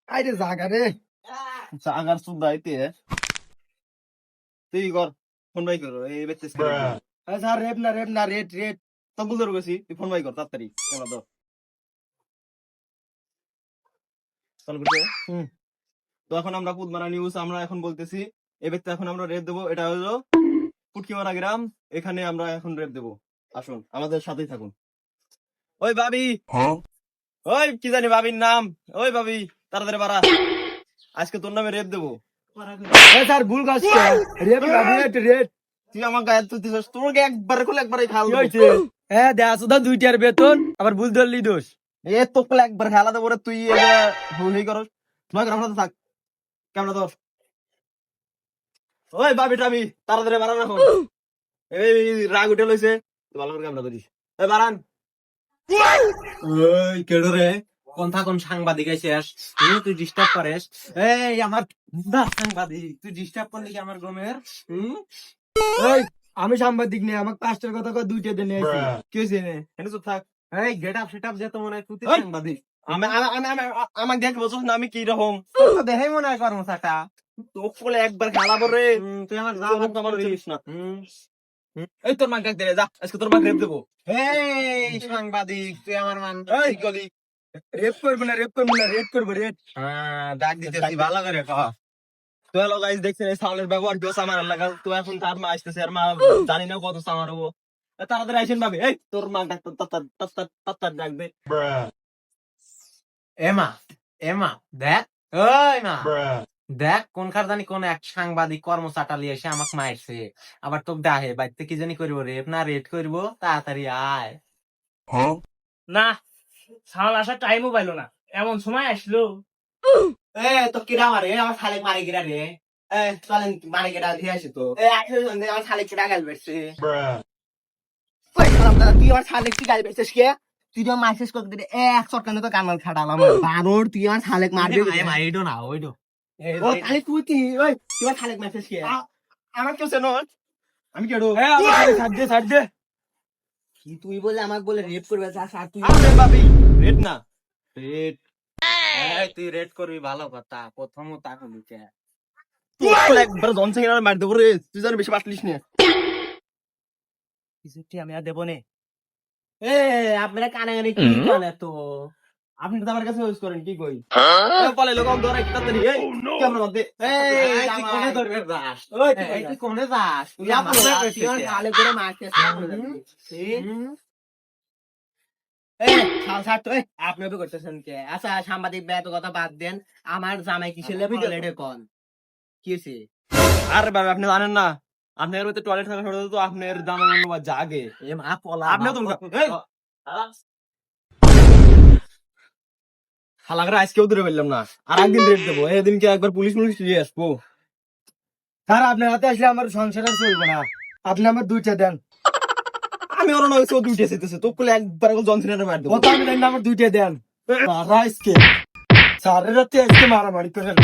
আইরে জাগা রে জাগার সুদ্ধা আইতে তুই কর ফোন বাই কর এই বেচছিস স্যার রেপ না রেট রেট তো বুঝতে গেছি তুই ফোন বাই কর তাড়াতাড়ি ক্যামেরা ধর চালু করতে তো এখন আমরা কুদমারা নিউজ আমরা এখন বলতেছি এই ব্যক্তি এখন আমরা রেপ দেবো এটা হলো পুটকিমারা গ্রাম এখানে আমরা এখন রেপ দেবো আসুন আমাদের সাথেই থাকুন ওই ভাবি ওই কি জানি ভাবির নাম ওই ভাবি তাড়াতাড়ি বাড়া আজকে তোর নামে রেপ দেবো স্যার ভুল কাজ রেপ না রেট রেট তুই আমার গায়ে তুই দিছিস তোকে একবার করলে একবারে খাল কি হয়েছে হ্যাঁ দেয়া সুদা 2টার বেতন আবার ভুল ধরলি দোষ এ তোকে একবার খেলা দেবো রে তুই ভুল হয়ে করস তোমার আমরা থাক কেমন তোর ওই ভাবি টাবি তাড়াতাড়ি বাড়ান এখন এই রাগ উঠে লইছে তুই ভালো করে কেমন করিস এই বাড়ান ওই কেডো রে কোন সাংবাদিক আইছিস তুই ডিস্টার্ব করিস এই আমার সাংবাদিক তুই ডিস্টার্ব করলি কি আমার গমের এই আমি সাংবাদিক নেই আমাকে 5টার কথা কয় 2টা দিনে আইছি কি হয়েছে নে এনে চুপ থাক এই গেট আপ সেট আপ যেত মনে হয় তুই ওই! সাংবাদিক আমাকে দেখ বলছিস না আমি কি রকম তোর তো দেখাই মনে হয় কর্মচাটা তোকে বলে একবার খেলাবো রে তুই আমার আমার দিস না এই তোর মাকে দে যা আজকে তোর মাকে রেপ দেবো এই সাংবাদিক তুই আমার মান এই! কি করলি রেপ করব না রেট করব রেট হ্যাঁ ডাক দিতে তুই ভালো করে ক তো হ্যালো গাইস দেখছেন এই সাউন্ডের ব্যবহার কেউ আমার লাগা তো এখন তার মা আসতেছে আর মা জানি না কত সামার হবো তাড়াতাড়ি আইসেন ভাবি এই তোর মা ডাক্তার তাত্তার ডাক দে এমা এমা দেখ ওই মা দেখ কোনখার জানি কোন এক সাংবাদিক কর্মচাটালি এসে আমাকে মারছে আবার তোকে ডাহে বাড়িতে কি জানি করবো রেপ না রেট করবো তাড়াতাড়ি আয় না সাল আসার টাইমও পাইলো না এমন সময় আসলো এ তো কিরা মারে আমার শালিক মারি কিরা রে এ চলেন মারি কিরা দিয়ে আসি তো এ আসলে আমার শালিক কিরা গাল বেড়ছে কই খারাপ দাদা তুই আমার শালেক কি গাল বেচছিস কে তুই তো মেসেজ করতে দিলে এক সরকারে তো কানাল খাটালাম বারোর তুই আমার শালেক মারবি এইডো না ওইডো ও তাহলে তুই ওই তুই আমার শালেক মেসেজ কে আমার কেউ চেনো আমি কেডো হ্যাঁ আমার ছাড় দে কি তুই বলে আমাকে বলে রেপ করবে যা আর তুই আরে ভাবি রেট না রেট এই তুই রেট করবি ভালো কথা প্রথমত এখন দিকে তোর একবার জনসিং এর মার দেবো রে তুই জানি বেশি বাটলিস না কিছুটি আমি আর দেবো নে এ আপনারা কানাগানি কি করে তো আপনি তো আমার কাছে ইউজ করেন কি কই পালে লোক ধরে তাড়াতাড়ি এই কেমন মধ্যে এই তুই কোনে ধরবে যাস ওই এই তুই কোনে যাস তুই তুই আমার আমার শালেক করে মারছিস ছাড় তো আপনি তো করতেছেন কে আচ্ছা সাংবাদিক ব্যয় কথা বাদ দেন আমার জামাই কি ছেলে টয়লেটে কোন কি হয়েছে আরে ভাই আপনি জানেন না আপনার মধ্যে টয়লেট থাকা সত্ত্বেও তো আপনার দাম জাগে এ মা পলা আপনিও তো এই হালাগরা আজকেও দূরে পেলাম না আর একদিন রেট দেবো এদিনকে একবার পুলিশ দিয়ে আসবো স্যার আপনার হাতে আসলে আমার সংসার আর চলবে না আপনি আমার 2টা দেন আমি ওর নয় ও দুইটা যেতেছে তো বলে একবার জনসিনের মার দেবো কত আমি দেন আমার 2টা দেন স্যার আজকে স্যারের হাতে আজকে মারামারি করেন